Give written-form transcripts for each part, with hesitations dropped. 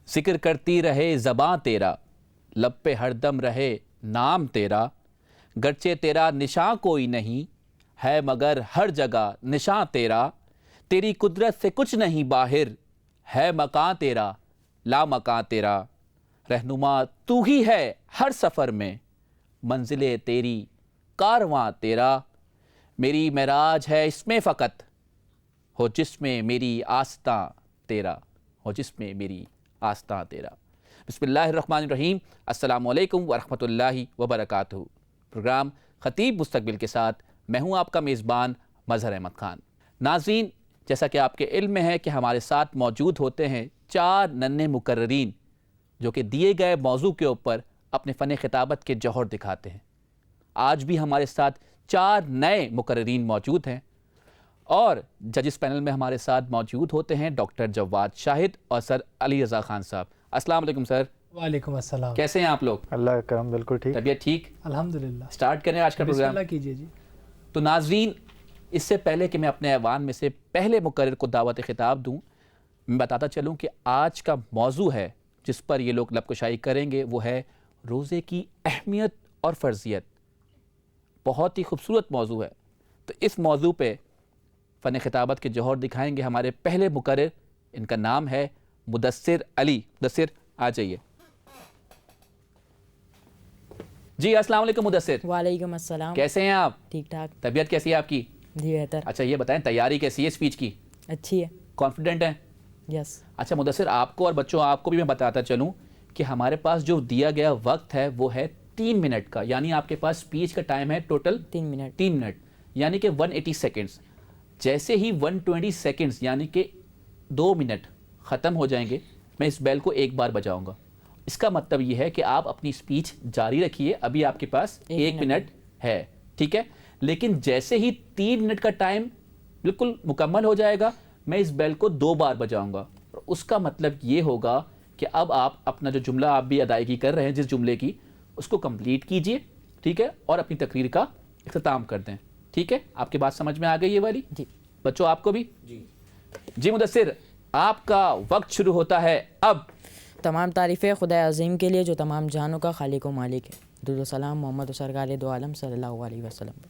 ذکر کرتی رہے زباں تیرا، لب پہ ہر دم رہے نام تیرا، گرچہ تیرا نشاں کوئی نہیں ہے مگر ہر جگہ نشاں تیرا، تیری قدرت سے کچھ نہیں باہر ہے مکاں تیرا لا مکاں تیرا، رہنما تو ہی ہے ہر سفر میں منزل تیری کارواں تیرا، میری معراج ہے اس میں فقط ہو جس میں میری آستاں تیرا، ہو جس میں میری آستاں تیرا۔ بسم اللہ الرحمن الرحیم۔ السلام علیکم ورحمۃ اللہ وبرکاتہ۔ پروگرام خطیب مستقبل کے ساتھ میں ہوں آپ کا میزبان مظہر احمد خان۔ ناظرین، جیسا کہ آپ کے علم میں ہے کہ ہمارے ساتھ موجود ہوتے ہیں 4 ننھے مقررین جو کہ دیے گئے موضوع کے اوپر اپنے فن خطابت کے جوہر دکھاتے ہیں۔ آج بھی ہمارے ساتھ 4 نئے مقررین موجود ہیں اور ججز پینل میں ہمارے ساتھ موجود ہوتے ہیں ڈاکٹر جواد شاہد اور سر علی رضا خان صاحب۔ السلام علیکم سر۔ وعلیکم السلام۔ کیسے ہیں آپ لوگ؟ اللہ کا کرم، بالکل ٹھیک، طبیعت ٹھیک؟ الحمدللہ۔ سٹارٹ کریں آج کا پروگرام۔ بسم اللہ کیجئے جی۔ تو ناظرین، اس سے پہلے کہ میں اپنے ایوان میں سے پہلے مقرر کو دعوت خطاب دوں، میں بتاتا چلوں کہ آج کا موضوع ہے جس پر یہ لوگ لب کشائی کریں گے وہ ہے روزے کی اہمیت اور فرضیت۔ بہت ہی خوبصورت موضوع ہے۔ تو اس موضوع پہ فن خطابت کے جوہر دکھائیں گے ہمارے پہلے مقرر، ان کا نام ہے مدثر علی۔ مدثر آ جائیے۔ جی السلام علیکم مدثر۔ وعلیکم السلام۔ کیسے ہیں آپ؟ ٹھیک ٹھاک طبیعت کیسی ہے آپ کی؟ جی بہتر۔ اچھا یہ بتائیں تیاری کیسی ہے اسپیچ کی؟ اچھی ہے۔ کانفیڈنٹ ہیں؟ یس۔ اچھا مدثر، آپ کو اور بچوں آپ کو بھی میں بتاتا چلوں کہ ہمارے پاس جو دیا گیا وقت ہے وہ ہے 3 منٹ کا، یعنی آپ کے پاس اسپیچ کا ٹائم ہے ٹوٹل 3 منٹ، یعنی کہ 180 سیکنڈز۔ جیسے ہی 120 سیکنڈز یعنی کہ 2 منٹ ختم ہو جائیں گے، میں اس بیل کو ایک بار بجاؤں گا۔ اس کا مطلب یہ ہے کہ آپ اپنی اسپیچ جاری رکھیے، ابھی آپ کے پاس 1 منٹ ہے، ٹھیک ہے؟ لیکن جیسے ہی 3 منٹ کا ٹائم بالکل مکمل ہو جائے گا، میں اس بیل کو 2 بار بجاؤں گا۔ اس کا مطلب یہ ہوگا کہ اب آپ اپنا جو جملہ آپ بھی ادائیگی کر رہے ہیں جس جملے کی، اس کو کمپلیٹ کیجئے، ٹھیک ہے؟ اور اپنی تقریر کا اختتام کر دیں، ٹھیک ہے؟ آپ کی بات سمجھ میں آ گئی یہ والی؟ جی۔ بچوں آپ کو بھی؟ جی مدثر، آپ کا وقت شروع ہوتا ہے اب۔ تمام تعریفیں خدا عظیم کے لیے جو تمام جہانوں کا خالق و مالک ہے۔ درود و سلام محمد و سرکار دو عالم صلی اللہ علیہ وسلم۔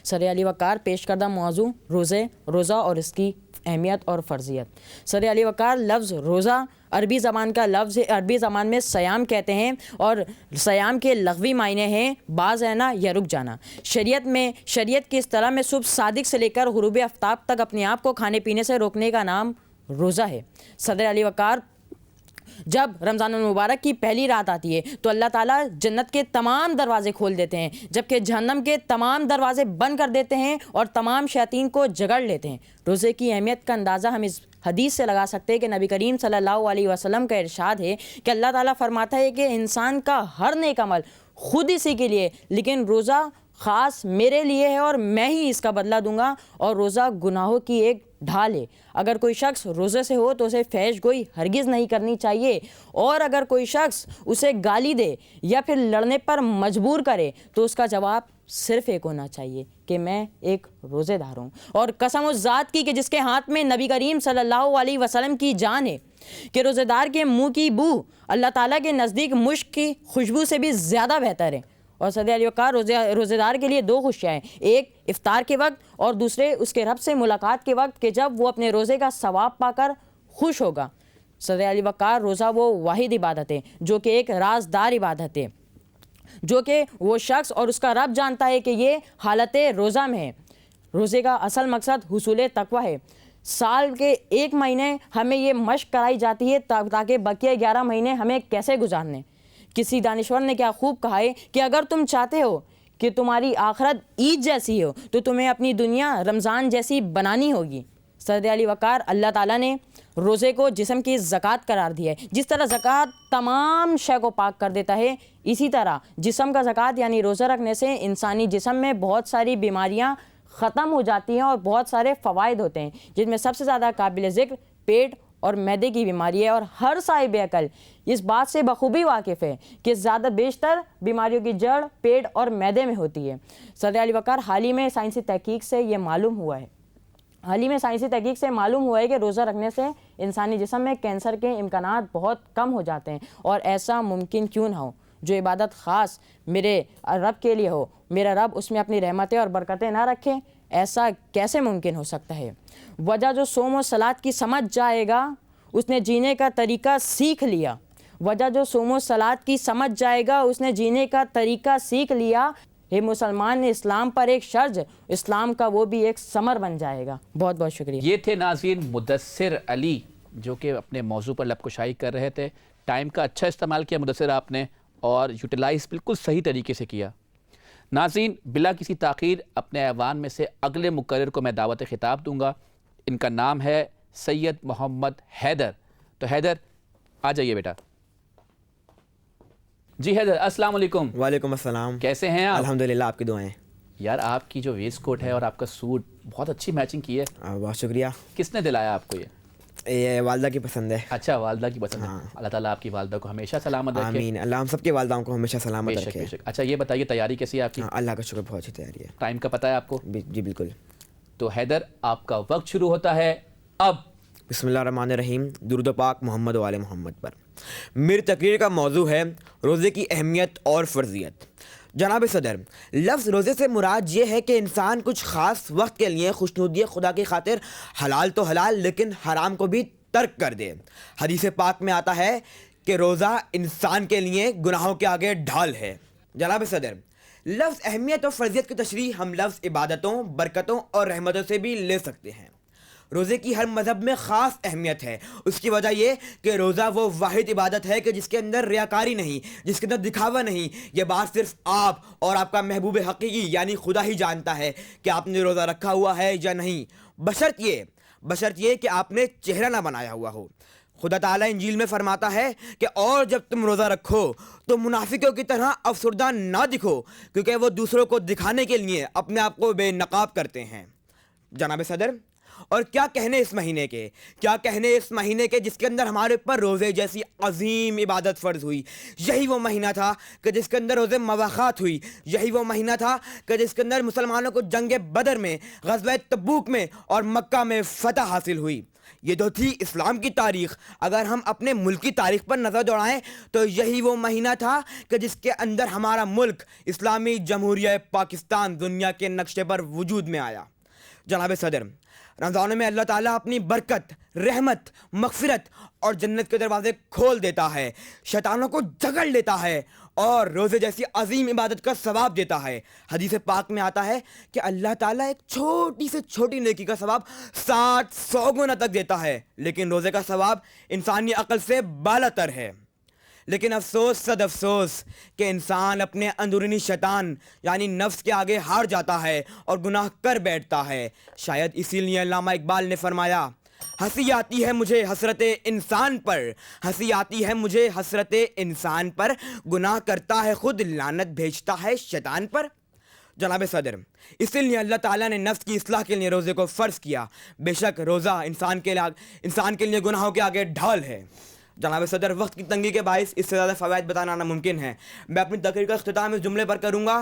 سر علی وقار پیش کردہ موضوع روزہ اور اس کی اہمیت اور فرضیت۔ سر علی وقار، لفظ روزہ عربی زبان کا لفظ ہے، عربی زبان میں سیام کہتے ہیں اور سیام کے لغوی معنی ہیں باز رہنا یا رک جانا۔ شریعت کی اصطلاح میں صبح صادق سے لے کر غروب آفتاب تک اپنے آپ کو کھانے پینے سے روکنے کا نام روزہ ہے۔ صدر علی وقار، جب رمضان المبارک کی پہلی رات آتی ہے تو اللہ تعالیٰ جنت کے تمام دروازے کھول دیتے ہیں، جبکہ جہنم کے تمام دروازے بند کر دیتے ہیں اور تمام شیاطین کو جگڑ لیتے ہیں۔ روزے کی اہمیت کا اندازہ ہم اس حدیث سے لگا سکتے ہیں کہ نبی کریم صلی اللہ علیہ وسلم کا ارشاد ہے کہ اللہ تعالیٰ فرماتا ہے کہ انسان کا ہر نیک عمل خود اسی کے لیے، لیکن روزہ خاص میرے لیے ہے اور میں ہی اس کا بدلہ دوں گا، اور روزہ گناہوں کی ایک ڈھال ہے۔ اگر کوئی شخص روزے سے ہو تو اسے فحش گوئی ہرگز نہیں کرنی چاہیے، اور اگر کوئی شخص اسے گالی دے یا پھر لڑنے پر مجبور کرے تو اس کا جواب صرف ایک ہونا چاہیے کہ میں ایک روزے دار ہوں۔ اور قسم اس ذات کی کہ جس کے ہاتھ میں نبی کریم صلی اللہ علیہ وسلم کی جان ہے کہ روزے دار کے منہ کی بو اللہ تعالیٰ کے نزدیک مشک کی خوشبو سے بھی زیادہ بہتر ہے۔ اور صدر علی وقار، روزے دار کے لیے 2 خوشیاں ہیں، ایک افطار کے وقت اور دوسرے اس کے رب سے ملاقات کے وقت کہ جب وہ اپنے روزے کا ثواب پا کر خوش ہوگا۔ صدر علی وقار، روزہ وہ واحد عبادت ہے جو کہ ایک رازدار عبادت ہے، جو کہ وہ شخص اور اس کا رب جانتا ہے کہ یہ حالت روزہ میں ہے۔ روزے کا اصل مقصد حصول تقویٰ ہے۔ سال کے 1 مہینے ہمیں یہ مشق کرائی جاتی ہے تاکہ بقیہ 11 مہینے ہمیں کیسے گزارنے۔ کسی دانشور نے کیا خوب کہا ہے کہ اگر تم چاہتے ہو کہ تمہاری آخرت عید جیسی ہو تو تمہیں اپنی دنیا رمضان جیسی بنانی ہوگی۔ صدر علی وقار، اللہ تعالیٰ نے روزے کو جسم کی زکوٰۃ قرار دیا ہے۔ جس طرح زکوٰۃ تمام شے کو پاک کر دیتا ہے، اسی طرح جسم کا زکوٰۃ یعنی روزہ رکھنے سے انسانی جسم میں بہت ساری بیماریاں ختم ہو جاتی ہیں اور بہت سارے فوائد ہوتے ہیں، جن میں سب سے زیادہ قابل ذکر پیٹ اور معدے کی بیماری ہے۔ اور ہر صاحب عقل اس بات سے بخوبی واقف ہے کہ زیادہ بیشتر بیماریوں کی جڑ پیٹ اور معدے میں ہوتی ہے۔ صدر علی وقار، حال ہی میں سائنسی تحقیق سے یہ معلوم ہوا ہے حال ہی میں سائنسی تحقیق سے معلوم ہوا ہے کہ روزہ رکھنے سے انسانی جسم میں کینسر کے امکانات بہت کم ہو جاتے ہیں، اور ایسا ممکن کیوں نہ ہو؟ جو عبادت خاص میرے رب کے لیے ہو، میرا رب اس میں اپنی رحمتیں اور برکتیں نہ رکھے، ایسا کیسے ممکن ہو سکتا ہے؟ وجہ جو صوم و صلات کی سمجھ جائے گا اس نے جینے کا طریقہ سیکھ لیا، وجہ جو صوم و صلات کی سمجھ جائے گا اس نے جینے کا طریقہ سیکھ لیا۔ یہ مسلمان نے اسلام پر ایک شرج، اسلام کا وہ بھی ایک ثمر بن جائے گا۔ بہت بہت شکریہ۔ یہ تھے ناظرین مدثر علی جو کہ اپنے موضوع پر لب کشائی کر رہے تھے۔ ٹائم کا اچھا استعمال کیا مدثر آپ نے، اور یوٹیلائز بالکل صحیح طریقے سے کیا۔ ناظرین بلا کسی تاخیر اپنے ایوان میں سے اگلے مقرر کو میں دعوت خطاب دوں گا۔ ان کا نام ہے سید محمد حیدر۔ تو حیدر آ جائیے بیٹا۔ جی حیدر السلام علیکم۔ وعلیکم السلام۔ کیسے ہیں آپ؟ الحمدللہ، آپ کی دعائیں۔ یار آپ کی جو ویسٹ کوٹ ہے اور آپ کا سوٹ بہت اچھی میچنگ کی ہے، بہت شکریہ۔ کس نے دلایا آپ کو یہ والدہ کی پسند ہے۔ اچھا والدہ کی پسند ہے۔ اللہ تعالیٰ آپ کی والدہ کو ہمیشہ سلامت رکھے۔ آمین، اللہ ہم سب کے والداؤں کو ہمیشہ بے سلامت شک رکھے۔ بے شک۔ اچھا یہ بتائیے تیاری کیسی ہے آپ کی؟ اللہ کا شکر، بہت اچھی تیاری ہے۔ ٹائم کا پتہ ہے آپ کو؟ جی بالکل۔ تو حیدر آپ کا وقت شروع ہوتا ہے اب۔ بسم اللہ الرحمن الرحیم۔ درود و پاک محمد و آل محمد پر۔ میری تقریر کا موضوع ہے روزے کی اہمیت اور فرضیت۔ جناب صدر، لفظ روزے سے مراد یہ ہے کہ انسان کچھ خاص وقت کے لیے خوشنودی خدا کی خاطر حلال تو حلال لیکن حرام کو بھی ترک کر دے۔ حدیث پاک میں آتا ہے کہ روزہ انسان کے لیے گناہوں کے آگے ڈھال ہے۔ جناب صدر، لفظ اہمیت اور فرضیت کی تشریح ہم لفظ عبادتوں، برکتوں اور رحمتوں سے بھی لے سکتے ہیں۔ روزے کی ہر مذہب میں خاص اہمیت ہے۔ اس کی وجہ یہ کہ روزہ وہ واحد عبادت ہے کہ جس کے اندر ریاکاری نہیں، جس کے اندر دکھاوا نہیں۔ یہ بات صرف آپ اور آپ کا محبوب حقیقی یعنی خدا ہی جانتا ہے کہ آپ نے روزہ رکھا ہوا ہے یا نہیں، بشرط یہ کہ آپ نے چہرہ نہ بنایا ہوا ہو۔ خدا تعالیٰ انجیل میں فرماتا ہے کہ اور جب تم روزہ رکھو تو منافقوں کی طرح افسردہ نہ دکھو، کیونکہ وہ دوسروں کو دکھانے کے لیے اپنے آپ کو بے نقاب کرتے ہیں۔ جناب صدر، اور کیا کہنے اس مہینے کے جس کے اندر ہمارے اوپر روزے جیسی عظیم عبادت فرض ہوئی۔ یہی وہ مہینہ تھا کہ جس کے اندر روزے مواخات ہوئی۔ یہی وہ مہینہ تھا کہ جس کے اندر مسلمانوں کو جنگ بدر میں، غزوہ تبوک میں اور مکہ میں فتح حاصل ہوئی۔ یہ تو تھی اسلام کی تاریخ۔ اگر ہم اپنے ملک کی تاریخ پر نظر دوڑائیں تو یہی وہ مہینہ تھا کہ جس کے اندر ہمارا ملک اسلامی جمہوریہ پاکستان دنیا کے نقشے پر وجود میں آیا۔ جناب صدر، رمضان میں اللہ تعالیٰ اپنی برکت، رحمت، مغفرت اور جنت کے دروازے کھول دیتا ہے، شیطانوں کو جگڑ لیتا ہے اور روزے جیسی عظیم عبادت کا ثواب دیتا ہے۔ حدیث پاک میں آتا ہے کہ اللہ تعالیٰ ایک چھوٹی سے چھوٹی نیکی کا ثواب 700 گنا تک دیتا ہے، لیکن روزے کا ثواب انسانی عقل سے بالاتر ہے۔ لیکن افسوس صد افسوس کہ انسان اپنے اندرونی شیطان یعنی نفس کے آگے ہار جاتا ہے اور گناہ کر بیٹھتا ہے۔ شاید اسی لیے علامہ اقبال نے فرمایا، ہنسی آتی ہے مجھے حسرت انسان پر، گناہ کرتا ہے خود لعنت بھیجتا ہے شیطان پر۔ جناب صدر، اسی لیے اللہ تعالیٰ نے نفس کی اصلاح کے لیے روزے کو فرض کیا۔ بے شک روزہ انسان کے لیے گناہوں کے آگے ڈھال ہے۔ جناب صدر، وقت کی تنگی کے باعث اس سے زیادہ فوائد بتانا ناممکن ہے۔ میں اپنی تقریر کا اختتام اس جملے پر کروں گا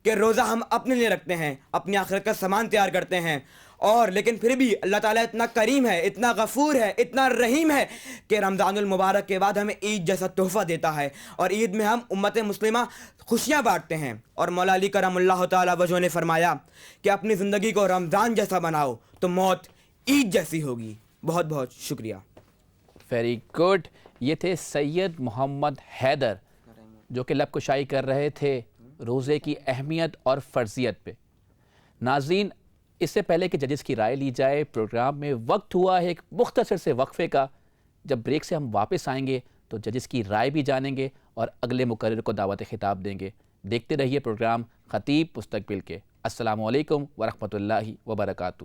کہ روزہ ہم اپنے لیے رکھتے ہیں، اپنی آخرت کا سامان تیار کرتے ہیں، اور لیکن پھر بھی اللہ تعالیٰ اتنا کریم ہے، اتنا غفور ہے، اتنا رحیم ہے کہ رمضان المبارک کے بعد ہمیں عید جیسا تحفہ دیتا ہے، اور عید میں ہم امت مسلمہ خوشیاں بانٹتے ہیں۔ اور مولا علی کرم اللہ تعالیٰ وجہ نے فرمایا کہ اپنی زندگی کو رمضان جیسا بناؤ تو موت عید جیسی ہوگی۔ بہت بہت شکریہ۔ Very good. یہ تھے سید محمد حیدر جو کہ لب کشائی کر رہے تھے روزے کی اہمیت اور فرضیت پہ۔ ناظرین، اس سے پہلے کہ ججز کی رائے لی جائے، پروگرام میں وقت ہوا ہے ایک مختصر سے وقفے کا۔ جب بریک سے ہم واپس آئیں گے تو ججز کی رائے بھی جانیں گے اور اگلے مقرر کو دعوت خطاب دیں گے۔ دیکھتے رہیے پروگرام خطیب مستقبل کے۔ السلام علیکم ورحمۃ اللہ وبرکاتہ۔